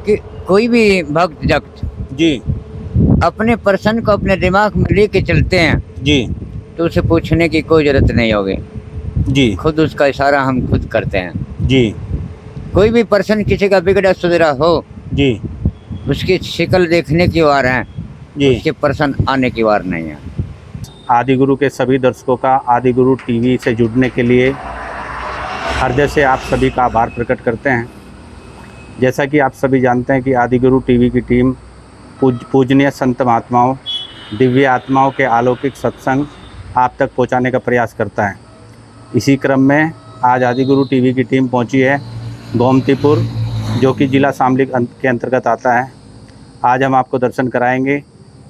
कि कोई भी भक्त जक्त जी अपने पर्सन को अपने दिमाग में लेके चलते हैं जी तो उसे पूछने की कोई जरूरत नहीं होगी। जी खुद उसका इशारा हम खुद करते हैं। जी कोई भी पर्सन किसी का बिगड़ा सुधरा हो, जी उसकी शक्ल देखने की वार है, जी। उसके पर्सन आने की वार नहीं है। आदि गुरु के सभी दर्शकों का आदि गुरु टीवी से जुड़ने के लिए हृदय से आप सभी का आभार प्रकट करते हैं। जैसा कि आप सभी जानते हैं कि आदि गुरु टीवी की टीम पूजनीय संत महात्माओं, दिव्य आत्माओं के अलौकिक सत्संग आप तक पहुंचाने का प्रयास करता है। इसी क्रम में आज आदि गुरु टीवी की टीम पहुंची है गोमतीपुर, जो कि जिला शामली के अंतर्गत आता है। आज हम आपको दर्शन कराएंगे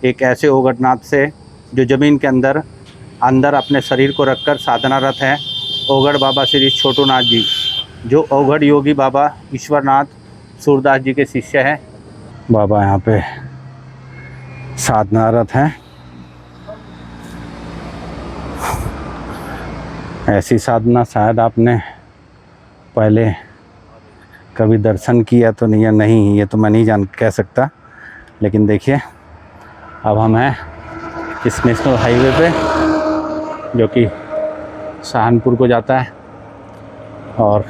एक ऐसे ओगढ़नाथ से जो ज़मीन के अंदर अपने शरीर को रखकर साधनारत है। ओगढ़ बाबा श्री छोटूनाथ जी, जो ओगढ़ योगी बाबा ईश्वरनाथ सूरदास जी के शिष्य हैं। बाबा यहाँ पे साधनारत हैं। ऐसी साधना शायद आपने पहले कभी दर्शन किया तो नहीं, या नहीं, ये तो मैं नहीं कह सकता। लेकिन देखिए, अब हम हैं इस नेशनल हाईवे पे, जो कि सहारनपुर को जाता है, और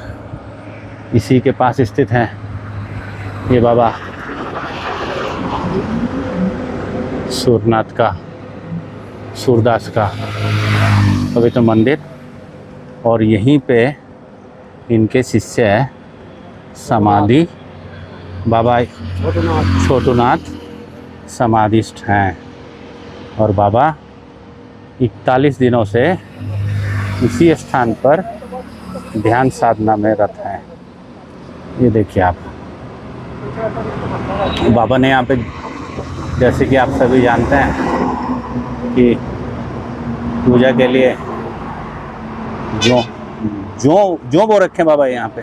इसी के पास स्थित है ये बाबा सूरदास का पवित्र मंदिर, और यहीं पे इनके शिष्य समाधि बाबा छोटूनाथ समाधिस्थ हैं। और बाबा 41 दिनों से इसी स्थान पर ध्यान साधना में रत हैं। ये देखिए आप, बाबा ने यहाँ पे, जैसे कि आप सभी जानते हैं कि पूजा के लिए जो बो रखे हैं बाबा यहाँ पे,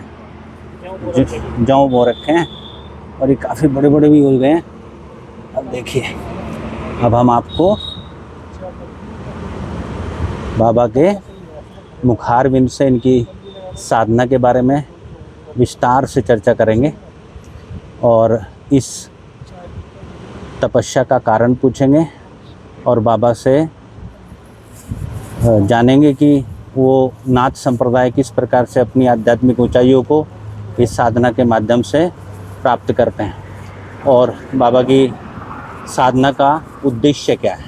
जौ बो रखे हैं, और ये काफ़ी बड़े बड़े भी हो गए हैं। अब देखिए, अब हम आपको बाबा के मुखारविंद से इनकी साधना के बारे में विस्तार से चर्चा करेंगे, और इस तपस्या का कारण पूछेंगे, और बाबा से जानेंगे कि वो नाथ संप्रदाय किस प्रकार से अपनी आध्यात्मिक ऊंचाइयों को इस साधना के माध्यम से प्राप्त करते हैं, और बाबा की साधना का उद्देश्य क्या है।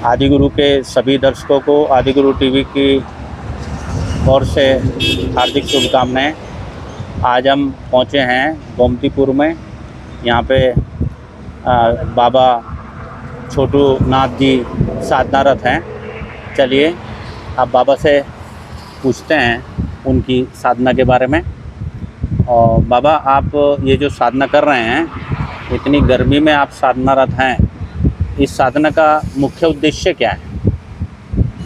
आदि गुरु के सभी दर्शकों को आदि गुरु टीवी की ओर से हार्दिक शुभकामनाएं। आज हम पहुंचे हैं गोमतीपुर में। यहाँ पे बाबा छोटूनाथ जी साधनारत हैं। चलिए अब बाबा से पूछते हैं उनकी साधना के बारे में। और बाबा, आप ये जो साधना कर रहे हैं, इतनी गर्मी में आप साधनारत हैं, इस साधना का मुख्य उद्देश्य क्या है?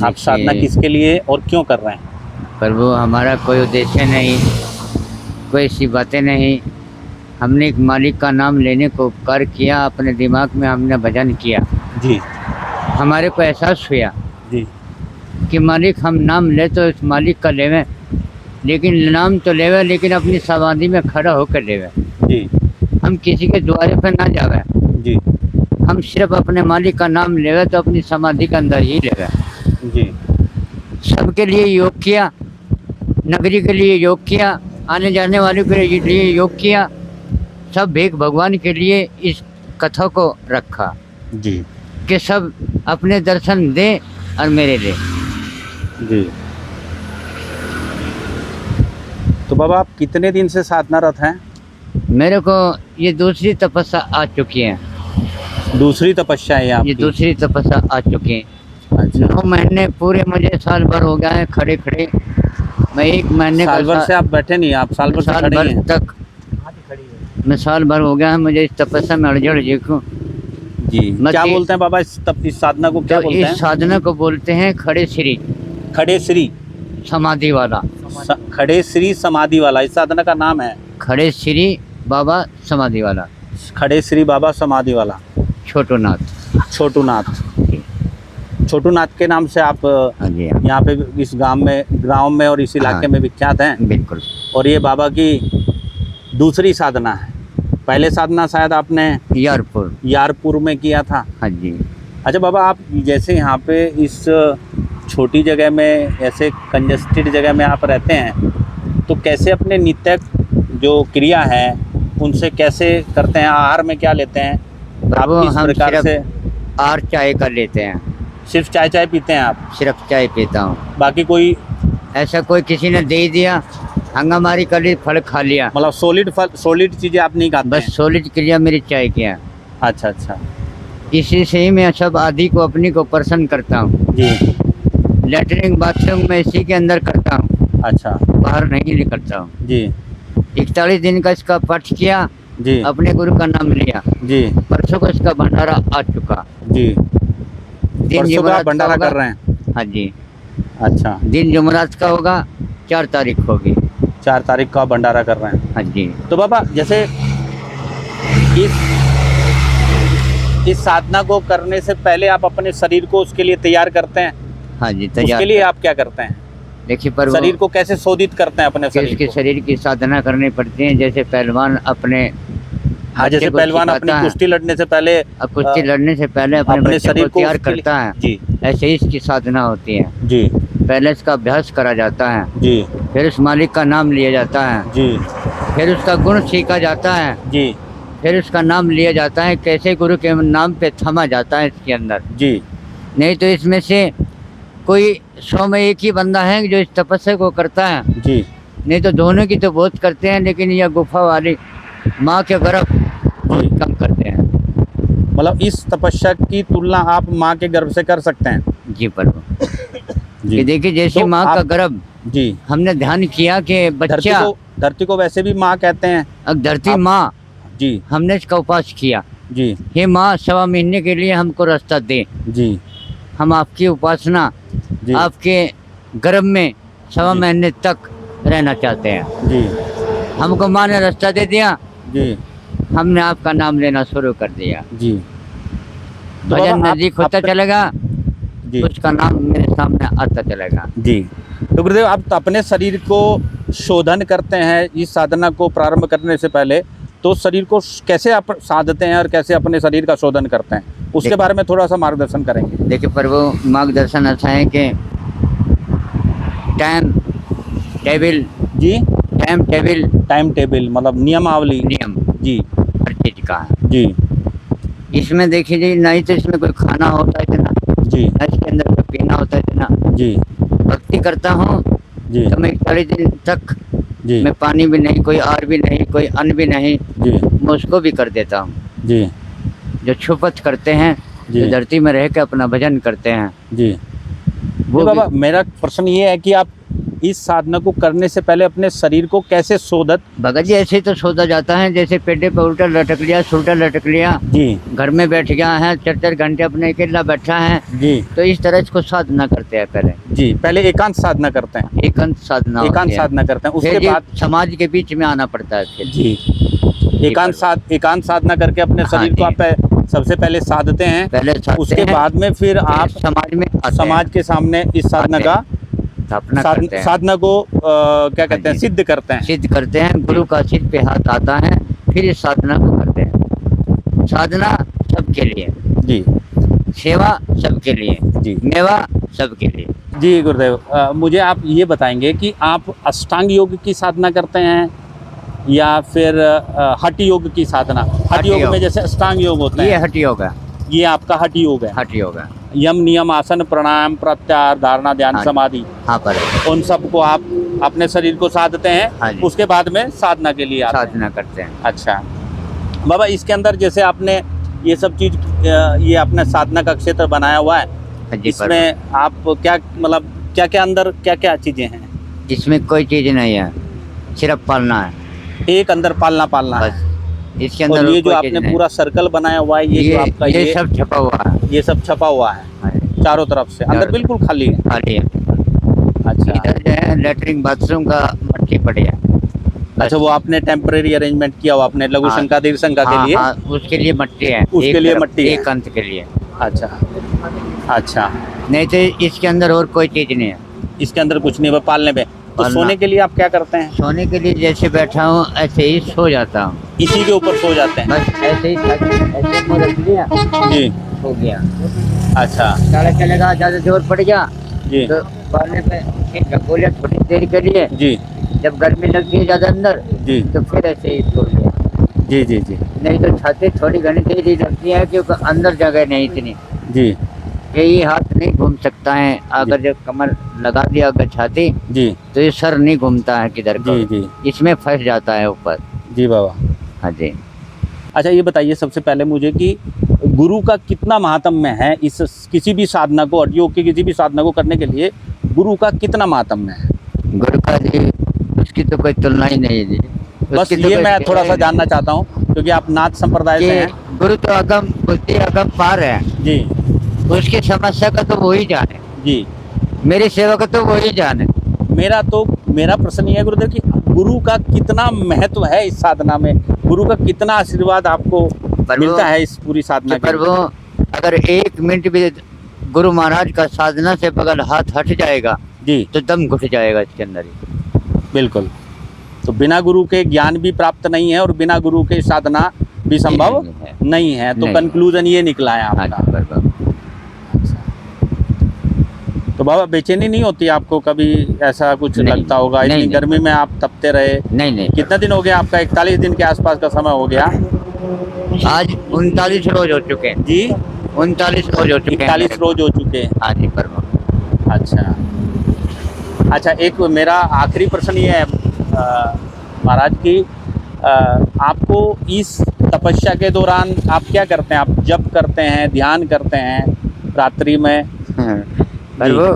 आप साधना किसके लिए और क्यों कर रहे हैं? प्रभु, हमारा कोई उद्देश्य नहीं, कोई ऐसी बातें नहीं। हमने एक मालिक का नाम लेने को उपकार किया, अपने दिमाग में हमने भजन किया जी। हमारे को एहसास हुआ जी कि मालिक हम नाम ले तो इस मालिक का लेवे, लेकिन नाम तो लेवे, लेकिन अपनी समाधि में खड़ा होकर लेवे जी। हम किसी के द्वारे पर ना जावे जी। हम सिर्फ अपने मालिक का नाम लेवे तो अपनी समाधि के अंदर ही लेवे जी। सबके लिए योग किया, नगरी के लिए योग किया, आने जाने वालों के लिए योग किया, सब एक भगवान के लिए इस कथा को रखा जी कि सब अपने दर्शन दे और मेरे दे। जी। तो बाबा, आप कितने दिन से साधनारत हैं? मेरे को ये दूसरी तपस्या आ चुकी है। दूसरी तपस्या है आपकी? ये दूसरी तपस्या आ चुकी है। अच्छा। 9 महीने पूरे, मुझे साल भर हो गया है खड़े खड़े। मैं 1 महीने साल भर से आप बैठे नहीं, आप साल भर से खड़े हैं? तक मैं साल भर हो गया है मुझे इस तपस्या में अड़जड़ देखूं जी। क्या बोलते हैं बाबा इस साधना को, क्या बोलते हैं? इस साधना को बोलते हैं खड़े श्री समाधि वाला। खड़े श्री समाधि वाला इस साधना का नाम है। खड़े श्री बाबा समाधि वाला। खड़े श्री बाबा समाधि वाला छोटूनाथ के नाम से आप यहाँ पे इस गांव में और इस इलाके में विख्यात हैं। बिल्कुल। और ये बाबा की दूसरी साधना है। पहले साधना शायद आपने यारपुर। यारपुर में किया था। हाँ जी। अच्छा बाबा, आप जैसे यहाँ पे इस छोटी जगह में, ऐसे कंजेस्टेड जगह में आप रहते हैं, तो कैसे अपने नित्य जो क्रिया है उनसे कैसे करते हैं? आहार में क्या लेते हैं आप? वो किस हम प्रकार सिर्फ से? आर चाय का लेते हैं। सिर्फ चाय पीते हैं आप? सिर्फ चाय पीता हूँ। बाकी कोई ऐसा कोई किसी ने दे ही दिया, हंगामारी कर ली, फल खा लिया। मतलब सॉलिड चीजें आप नहीं खाते? बस सॉलिड क्रिया मेरी चाय की है। अच्छा अच्छा इसी से ही मैं सब आदि को अपनी को प्रसन्न करता हूँ। जी। लेटरिन बाथरूम में इसी के अंदर करता हूँ, अच्छा बाहर नहीं निकलता हूँ। जी 41 दिन का इसका पाठ किया, जी अपने गुरु का नाम लिया। जी परसों को इसका भंडारा आ चुका। जी। दिन परसों का जुमेरात भंडारा होगा। कर रहे हैं? हाँ जी। अच्छा, दिन जुमेरात का होगा, 4 तारीख होगी। 4 तारीख का भंडारा कर रहे हैं। हाँ जी। तो बाबा जैसे इस साधना को करने से पहले आप अपने शरीर को उसके लिए तैयार करते हैं? हाँ जी, उसके लिए आप क्या करते हैं? देखिए, पर शरीर को कैसे शोधित करते हैं अपने शरीर इसके को? शरीर की साधना करनी पड़ती है। जैसे पहलवान अपने हाँ, जैसे बच्चे को पहलवान अपनी सिखाता है, कुश्ती लड़ने से पहले अब कुश्ती लड़ने से पहले अपने बच्चे शरीर को तैयार उसके लिए- करता है, जी ऐसे ही इसकी साधना होती है। जी पहले इसका अभ्यास करा जाता है, जी फिर उस मालिक का नाम लिया जाता है, जी फिर उसका गुण सीखा जाता है, जी फिर उसका नाम लिया जाता है। कैसे गुरु के नाम पे थमा जाता है इसके अंदर। जी नहीं तो इसमें से कोई 100 में एक ही बंदा है जो इस तपस्या को करता है। जी नहीं तो दोनों की तो बहुत करते हैं, लेकिन यह गुफा वाली माँ के गर्भ बहुत कम करते हैं। मतलब इस तपस्या की तुलना आप माँ के गर्भ से कर सकते हैं? जी प्रभु। जी कि देखिए, जैसे तो माँ का आप- गर्भ जी। हमने ध्यान किया कि बच्चा, धरती को वैसे भी माँ कहते हैं। अब धरती आप- माँ, जी हमने इसका उपास किया। जी हे माँ, 1.25 महीने के लिए हमको रास्ता दे। जी हम आपकी उपासना, जी आपके गर्भ में 1.25 जी। महीने तक रहना चाहते हैं। जी हमको माँ ने रास्ता दे दिया, जी हमने आपका नाम लेना शुरू कर दिया। जी। तो भजन बाबा, नजदीक होता चलेगा, जी उसका नाम मेरे सामने आता चलेगा। जी। तो गुरुदेव, आप अपने शरीर को शोधन करते हैं इस साधना को प्रारंभ करने से पहले, तो शरीर को कैसे आप साधते हैं और कैसे अपने शरीर का शोधन करते हैं, उसके बारे में थोड़ा सा मार्गदर्शन करेंगे? देखिए प्रभु, मार्गदर्शन ऐसा है कि टाइम टेबल, जी। टाइम टेबल मतलब नियमावली। नियम जी हर चीज का है। जी इसमें देखिए जी, नहीं तो इसमें कोई खाना होता है इतना, जी ना इसके अंदर कोई पीना होता है इतना। जी भक्ति करता हूँ जी तो मैं 40 दिन तक जी मैं पानी भी नहीं, कोई आर भी नहीं, कोई अन्न भी नहीं, जी मैं उसको भी कर देता हूँ। जी जो छुपत करते हैं, जी जो धरती में रह के अपना भजन करते हैं, जी। वो बाबा, भी- मेरा प्रश्न ये है कि आप इस साधना को करने से पहले अपने शरीर को कैसे शोधित? भगत जी ऐसे ही तो सोचा जाता है, जैसे पेटे पे उल्टा लटक लिया, सुल्टा लटक लिया, जी घर में बैठ गया है, 4-4 घंटे अपने अकेला बैठा है, जी तो इस तरह इसको साधना करते हैं। पहले जी। पहले एकांत साधना करते हैं। एकांत साधना होती एकांत है। साधना करते हैं, फिर उसके जी बाद समाज के बीच में आना पड़ता है फिर। जी एकांत साधना करके अपने हाँ शरीर को जी। आप सबसे पहले साधते हैं, पहले साधते उसके हैं, बाद में फिर फिर आप समाज में आते हैं, समाज के सामने इस साधना आते का स्थापना करते हैं, साधना को क्या कहते हैं, जी। सिद्ध करते हैं। सिद्ध करते हैं। गुरु का सिर पे हाथ आता है, फिर इस साधना को करते हैं। साधना सबके लिए, जी सेवा सबके लिए, जी मेवा सबके लिए। जी। गुरुदेव, मुझे आप ये बताएंगे कि आप अष्टांग योग की साधना करते हैं या फिर हठ योग की साधना? हठ योग योग। में जैसे अष्टांग योग होता ये है, हठ योग है, ये आपका हठ योग है। हठ योग है। यम नियम आसन प्राणायाम प्रत्याहार धारणा ध्यान हाँ। समाधि, हाँ पर उन सबको आप अपने शरीर को साधते हाँ हैं, जी। उसके बाद में साधना के लिए आते हैं। साधना करते हैं। अच्छा बाबा, इसके अंदर जैसे आपने ये सब चीज, ये अपने साधना का क्षेत्र बनाया हुआ है, हाँ जी, पर इसमें आप क्या मतलब क्या क्या अंदर क्या क्या चीजें हैं? इसमें कोई चीज नहीं है, सिर्फ पालना है एक अंदर पालना है। बस। इसके अंदर और ये और जो कोई आपने चीज नहीं। पूरा सर्कल बनाया हुआ है, ये जो आपका ये सब छपा हुआ है, ये सब छपा हुआ है हाँ जी, चारों तरफ से, अंदर चारों बिल्कुल खाली है। खाली है। अच्छा इधर जो है लेटरिन बाथरूम का मट्टी पड़ी है। अच्छा, वो आपने टेम्परेरी अरेंजमेंट किया हुआ अपने लघु हाँ। शंका दीर्घ शंका के हाँ, लिए? हाँ, उसके लिए मट्टी है, उसके एक लिए तरफ, मट्टी है। एक अंत के लिए। अच्छा अच्छा। नहीं तो इसके अंदर और कोई चीज नहीं है। इसके अंदर कुछ नहीं है पालने पे। तो फलना। सोने के लिए आप क्या करते हैं? सोने के लिए जैसे बैठा हूँ ऐसे ही सो जाता हूँ, इसी के ऊपर सो जाते हैं? बस ऐसे ही ऐसे मुँह रख लिया, जी। हो गया। अच्छा। सारा चलेगा, ज़्यादा जोर पड़ गया जी तो पालने पे ठीक है, बोले थोड़ी देर के लिए, जी जब गर्मी लगती है ज़्यादा अंदर जी तो फिर ऐसे ही सो गया। जी जी जी नहीं तो छाती थोड़ी घनी तेज ही लगती है क्योंकि अंदर जगह नहीं इतनी, जी यही हाथ नहीं घूम सकता है। अगर जब कमर लगा दिया अगर छाती जी तो ये सर नहीं घूमता है किधर को, जी जी इसमें फंस जाता है ऊपर। जी बाबा। हाँ जी। अच्छा ये बताइए सबसे पहले मुझे कि गुरु का कितना महात्म्य है इस किसी भी साधना को, योग की किसी भी साधना को करने के लिए गुरु का कितना महात्म्य है? गुरु का जी उसकी तो कोई तुलना ही नहीं है जी। बस उसकी तो ये कोई मैं थोड़ा सा तुलना ही जानना चाहता हूँ क्योंकि आप नाथ संप्रदाय से नहीं। हैं। कि गुरु तो अगम बुद्धि अगम पार है, जी उसकी समस्या का तो वो ही जाने, जी। मेरी सेवा का तो वो ही जाने। मेरा प्रश्न ये है गुरुदेव कि गुरु का कितना महत्व है इस साधना में, गुरु का कितना आशीर्वाद आपको मिलता है इस पूरी साधना पर के? वो अगर 1 मिनट भी गुरु महाराज का साधना से बगल हाथ हट जाएगा जी तो दम घुट जाएगा इसके अंदर ही। बिल्कुल। तो बिना गुरु के ज्ञान भी प्राप्त नहीं है और बिना गुरु के साधना भी संभव नहीं है। तो नहीं। कंक्लूजन ये निकला है हाँ आपका। जी, बराबर। तो बाबा बेचैनी नहीं होती आपको कभी? ऐसा कुछ नहीं, लगता होगा नहीं, इतनी नहीं। गर्मी में आप तपते रहे। नहीं नहीं, कितना दिन हो गया आपका? 41 दिन के आसपास का समय हो गया। आज 39 रोज हो चुके हैं जी 39 रोज हो चुके हैं 41 मेरे को। रोज हो चुके हैं। हाँ जी बराबर। अच्छा अच्छा, एक मेरा आखिरी प्रश्न ये है महाराज की, आपको इस तपस्या के दौरान आप क्या करते हैं? आप जप करते हैं, ध्यान करते हैं रात्रि में? पर वो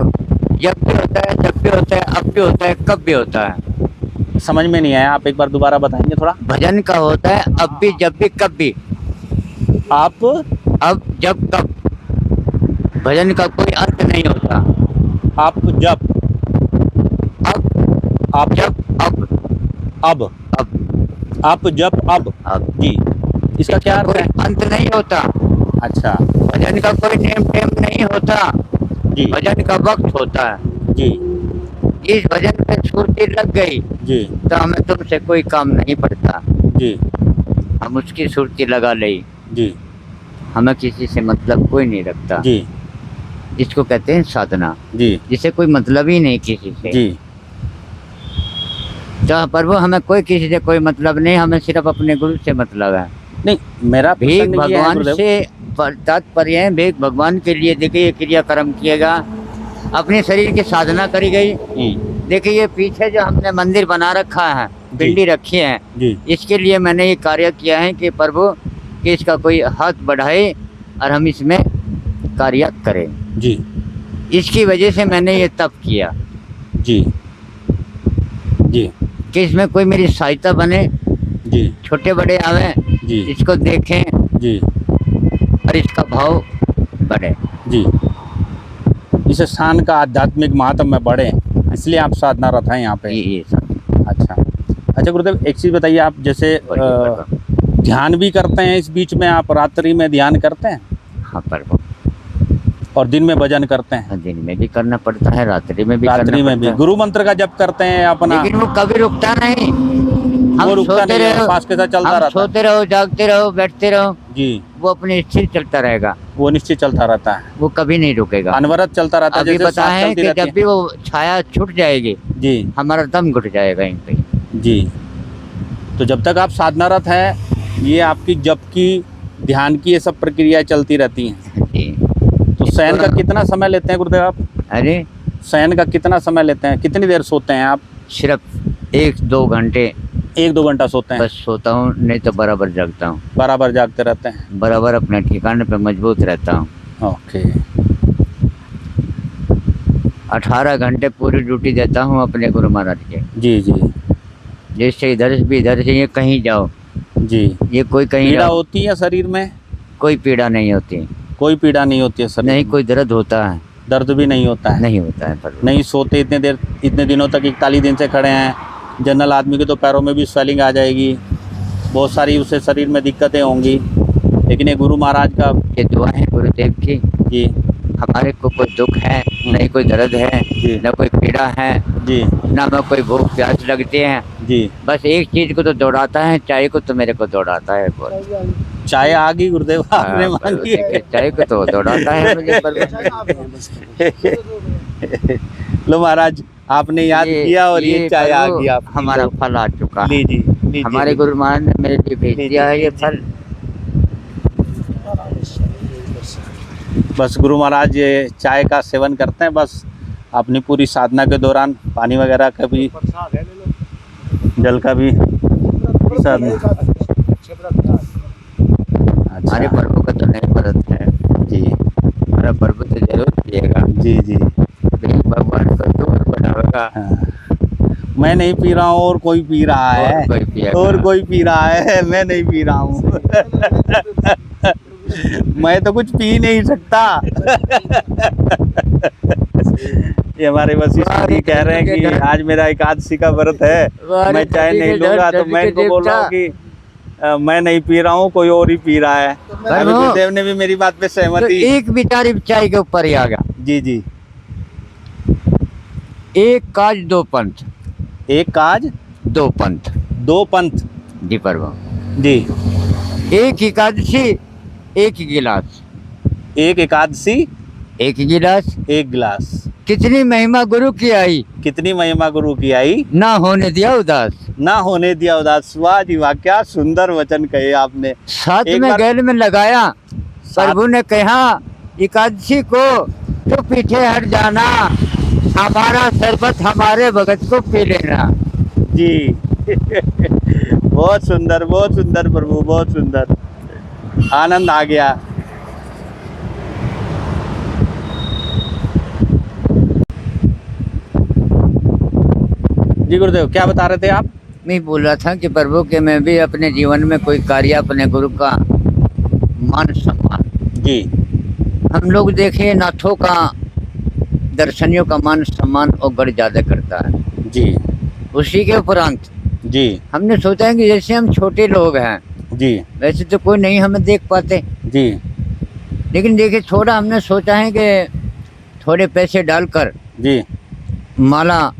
जब भी होता है, जब भी होता है, अब भी होता है, कब भी होता है। समझ में नहीं आया, आप एक बार दोबारा बताएंगे थोड़ा? भजन का होता है अब भी, जब भी, कब भी। आप अब जब कब, भजन का कोई अंत नहीं होता। आप जब अब आप जब अब अब अब आप जब अब जी, इसका क्या अर्थ कोई है? अंत नहीं होता। अच्छा भजन का कोई नेम टेम नहीं होता, जी भजन का वक्त होता है। जी इस भजन पे छुट्टी लग गई जी तो हमें तुमसे कोई काम नहीं पड़ता, जी हम उसकी सुर्ती लगा ले, जी हमें किसी से मतलब कोई नहीं रखता। जी जिसको कहते हैं साधना, जी जिसे कोई मतलब ही नहीं किसी से। जी तो प्रभु हमें कोई किसी से कोई मतलब नहीं, हमें सिर्फ अपने गुरु से मतलब है। नहीं, मेरा भीख प्रश्न ये है भगवान गुरुदेव। से तात्पर्य है, भीख भगवान के लिए। देखिए ये क्रिया कर्म किएगा, अपने शरीर की साधना करी गई। देखिए ये पीछे जो हमने मंदिर बना रखा है, पिंडी रखी है, जी इसके लिए मैंने ये कार्य किया है कि प्रभु कि इसका कोई हाथ बढ़ाए और हम इसमें कार्य करें। जी इसकी वजह से मैंने ये तप किया जी जी कि इसमें कोई मेरी सहायता बने, जी छोटे बड़े आवे, जी इसको देखें जी और इसका भाव बढ़े। जी, इस स्थान का आध्यात्मिक महत्व में बढ़े, इसलिए आप साधनारत हैं यहाँ पे। ये सब अच्छा अच्छा गुरुदेव, एक चीज़ बताइए, आप जैसे ध्यान भी करते हैं इस बीच में? आप रात्रि में ध्यान करते हैं हाँ प्रभु, और दिन में भजन करते हैं? दिन में भी करना पड़ता है, रात्रि में भी रात्रि करना में भी पड़ता है। गुरु मंत्र का जप करते हैं अपना? लेकिन वो कभी रुकता नहीं, वो हम रुकता सोते नहीं है, रहो, पास के साथ चलता हम रहता है। सोते रहो, जागते रहो, बैठते रहो, जी, वो अपने स्थिर चलता रहेगा, वो निश्चित चलता रहता है, वो कभी नहीं रुकेगा। अनवरत चलता रहता है। अभी जैसे पता सांस है चलती कि रहती जब भी वो छाया छूट जाएगी जी हमारा दम घुट जाएगा यहीं पे। जी। तो जब तक आप साधनारत हैं, ये आपकी जप की, ध्यान की, ये सब प्रक्रियाएं चलती रहती हैं। जी। तो शयन का कितना समय लेते हैं गुरुदेव आप? अरे शयन का कितना समय लेते हैं? कितनी देर सोते हैं आप? सिर्फ 1-2 घंटे 1-2 घंटा सोते हैं? बस सोता हूँ, नहीं तो बराबर जागता हूँ, बराबर जागते रहते हैं? बराबर अपने ठिकाने पे मजबूत रहता हूँ। ओके। 18 घंटे पूरी ड्यूटी देता हूँ अपने गुरु महाराज के। जी जी जैसे इधर से भी, इधर से ये कहीं जाओ, जी। ये कोई कहीं पीड़ा जाओ, होती है शरीर में? कोई पीड़ा नहीं होती, कोई पीड़ा नहीं होती है शरीर नहीं में? कोई दर्द होता है, दर्द भी नहीं होता है? नहीं होता है पर नहीं सोते इतने देर, इतने दिनों तक 41 दिन से खड़े हैं, जनरल आदमी के तो पैरों में भी स्वेलिंग आ जाएगी, बहुत सारी उससे शरीर में दिक्कतें होंगी, लेकिन ये गुरु महाराज का ये दुआ है गुरुदेव की। जी हमारे को कोई दुख है, नहीं कोई दर्द है, जी न कोई पीड़ा है, जी ना मैं कोई भूख प्यास लगते हैं। जी। बस एक चीज को तो दौड़ाता है, चाय को तो मेरे को दौड़ाता है। चाय आ गई गुरुदेव, आपने मांगी है। चाय को तो दौड़ाता है मुझे लो महाराज, आपने याद किया और ये चाय आ गई आप। हमारा फल आ चुका है। लीजिए हमारे गुरु महाराज ने मेरे लिए भेज दिया है ये फल। बस गुरु महाराज ये चाय का सेवन करते हैं बस अपनी पूरी साधना के दौरान, पानी वगैरह का भी, जल का भी साधना। हमारे अच्छा प्रभु का तो नहीं व्रत है जी हमारा प्रभु तो जरूर पिएगा। जी जी। लेकिन भगवान को दूर बनावेगा। हाँ। मैं नहीं पी रहा हूँ और कोई पी रहा है, और कोई पी रहा है, मैं नहीं पी रहा हूँ। मैं तो कुछ पी नहीं सकता। ये हमारे वशिष्ठ जी कह रहे हैं कि आज मेरा एकादशी का व्रत है, मैं चाय नहीं लूंगा। तो मैं इनको बोल रहा हूँ कि मैं नहीं पी रहा हूँ, कोई और ही पी रहा है। अभी गुरुदेव ने भी मेरी बात पे सहमति। एक बिचारी चाय के ऊपर ही आ गया। जी जी। एक काज दो पंथ। एक काज दो पंथ। दो पंथ। जी प्रभु जी। एक एकादशी एक गिलास। एक एकादशी एक गिलास। एक गिलास। कितनी महिमा गुरु की आई, कितनी महिमा गुरु की आई, ना होने दिया उदास। ना होने दिया उदास। वाह जी वाह, क्या सुंदर वचन कहे आपने। साथ में गैल में लगाया, प्रभु ने कहा एकादशी को तो पीछे हट जाना, हमारा शरबत हमारे भगत को पी लेना। जी। बहुत सुंदर प्रभु, बहुत सुंदर, आनंद आ गया। जी गुरुदेव, क्या बता रहे थे आप? मैं बोल रहा था कि प्रभु के मैं भी अपने जीवन में कोई कार्य अपने गुरु का मान सम्मान। जी। हम लोग देखे नाथों का, दर्शनियों का मान सम्मान और गढ़ ज्यादा करता है। जी। उसी के उपरांत जी। हमने सोचा है कि जैसे हम छोटे लोग हैं, जी। वैसे तो कोई नहीं हमें देख पाते। जी। लेकिन देखिए थोड़ा हमने सोचा है कि थोड़े पैसे डालकर जी माला,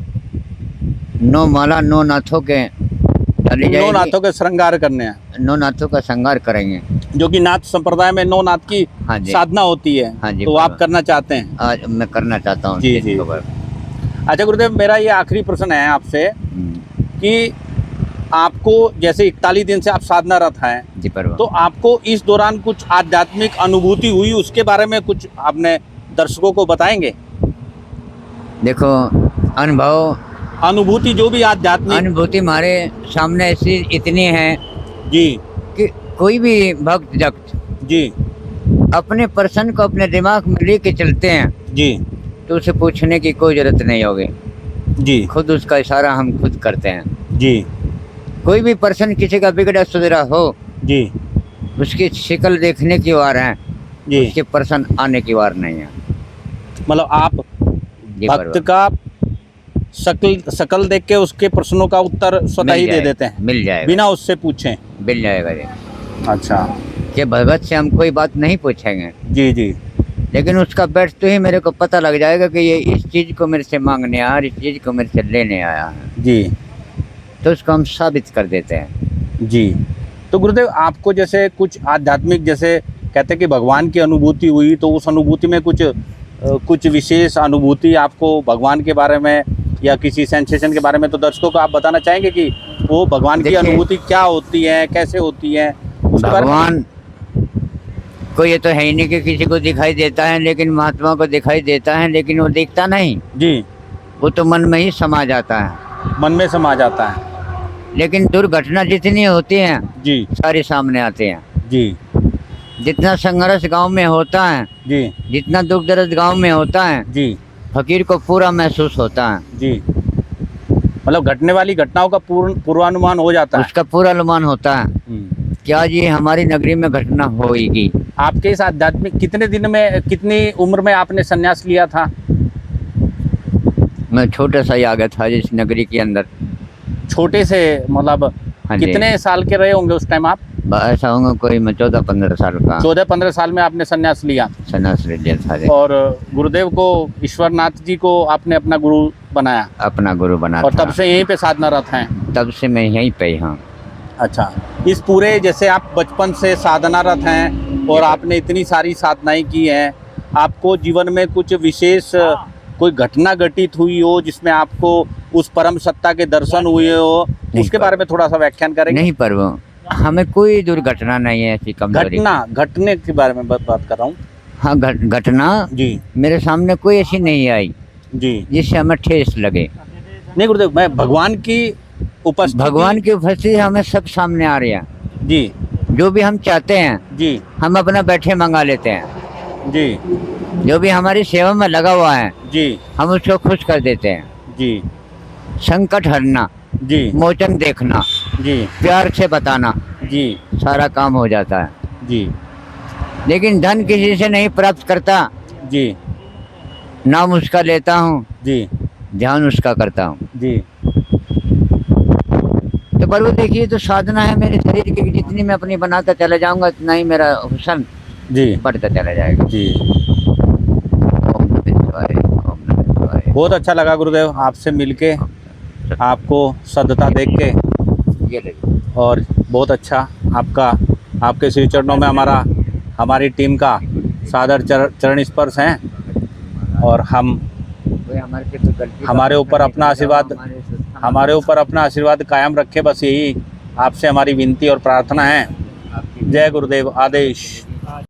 नौ माला नौ नाथों के डाली जाएगी। नौ नाथों के श्रृंगार करने हैं, नौ नाथों का श्रृंगार करेंगे, जो कि नाथ संप्रदाय में नौ नाथ की हाँ जी, साधना होती है। हाँ जी, तो आप करना चाहते हैं? आज मैं करना चाहता हूँ। जी जी। अच्छा गुरुदेव, मेरा ये आखिरी प्रश्न है आपसे कि आपको जैसे 41 दिन से आप साधनारत हैं जी प्रभु, तो आपको इस दौरान कुछ आध्यात्मिक अनुभूति हुई, उसके बारे में कुछ आपने दर्शकों को बताएंगे? देखो अनुभव, अनुभूति जो भी आध्यात्मिक अनुभूति हमारे सामने ऐसी इतनी है जी कि कोई भी भक्त जक्त जी अपने पर्सन को अपने दिमाग में लेके चलते हैं जी तो उसे पूछने की कोई जरूरत नहीं होगी। जी खुद उसका इशारा हम खुद करते हैं। जी। कोई भी पर्सन किसी का बिगड़ा सुधरा हो जी। उसकी शक्ल देखने की वार है जी। उसके पर्सन आने की वार नहीं है। मतलब आप भक्त का शकल देख के उसके प्रश्नों का उत्तर स्वतः ही दे देते हैं, मिल जाएगा, बिना उससे पूछे? मिल जाएगा जी। अच्छा। कि भगत से हम कोई बात नहीं पूछेंगे जी जी। लेकिन उसका बैठते ही मेरे को पता लग जाएगा कि ये इस चीज़ को मेरे से मांगने आया और इस चीज़ को मेरे से लेने आया है। जी। तो उसको हम साबित कर देते हैं। जी। तो गुरुदेव, आपको जैसे कुछ आध्यात्मिक, जैसे कहते हैं कि भगवान की अनुभूति हुई, तो उस अनुभूति में कुछ विशेष अनुभूति आपको भगवान के बारे में या किसी सेंसेशन के बारे में, तो दर्शकों को आप बताना चाहेंगे कि वो भगवान की अनुभूति क्या होती है, कैसे होती है? भगवान को ये तो है ही नहीं कि किसी को दिखाई देता है, लेकिन महात्मा को दिखाई देता है, लेकिन वो दिखता नहीं जी। वो तो मन में ही समा जाता है, मन में समा जाता है। लेकिन दुर्घटना जितनी होती है जी सारे सामने आते हैं। जी। जितना संघर्ष गांव में होता है जी, जितना दुख दर्द गांव में होता है जी, फकीर को पूरा महसूस होता है। जी। मतलब घटने वाली घटनाओं का पूर्वानुमान हो जाता है, उसका पूरा अनुमान होता है कि आज ये हमारी नगरी में घटना होगी। आपके इस आध्यात्मिक कितने दिन में, कितनी उम्र में आपने संन्यास लिया था? मैं छोटे सा ही आ गया था इस नगरी के अंदर। छोटे से मतलब हाँ जी। कितने साल के रहे होंगे उस टाइम आप? ऐसा होगा कोई मैं 14-15 साल का 14-15 साल में आपने संन्यास लिया सन्यास ले लिया था। और गुरुदेव को, ईश्वरनाथ जी को आपने अपना गुरु बनाया अपना गुरु बना और था। तब से यहीं पे साधनारत हैं? तब से मैं यहीं पे हूँ। अच्छा, इस पूरे जैसे आप बचपन से साधनारत हैं और आपने इतनी सारी साधनाएं की हैं, आपको जीवन में कुछ विशेष कोई घटना घटित हुई हो जिसमें आपको उस परम सत्ता के दर्शन हुए हो, उसके बारे में थोड़ा सा व्याख्यान करेंगे? नहीं पर वो हमें कोई दुर्घटना नहीं है ऐसी कमजोरी। घटने के बारे में बात कर रहा हूँ। हाँ घटना जी मेरे सामने कोई ऐसी नहीं आई जी। जिससे हमें ठेस लगे। नहीं गुरुदेव, मैं भगवान की उपस्थिति, भगवान की उपस्थिति हमें सब सामने आ रही है। जी जो भी हम चाहते हैं जी हम अपना बैठे मंगा लेते हैं। जी जो भी हमारी सेवा में लगा हुआ है जी हम उसको खुश कर देते हैं। जी संकट हरना, जी मोचन देखना, जी प्यार से बताना, जी सारा काम हो जाता है। जी लेकिन धन किसी से नहीं प्राप्त करता, जी नाम उसका लेता हूँ, जी ध्यान उसका करता हूँ। जी तो प्रभु देखिए, तो साधना है मेरे शरीर की, जितनी मैं अपनी बनाता चला जाऊंगा उतना ही मेरा हुस्न जी बढ़ता चला जाएगा। जी। ओम नमः शिवाय, ओम नमः शिवाय। बहुत अच्छा लगा गुरुदेव आपसे मिलके, आपको सद्धता देख के, ये देखिए। और बहुत अच्छा आपके श्री चरणों में हमारी टीम का सादर चरण स्पर्श है। और हम कोई हमारे से कोई गलती हमारे ऊपर अपना आशीर्वाद कायम रखे, बस यही आपसे हमारी विनती और प्रार्थना है। जय गुरुदेव। आदेश।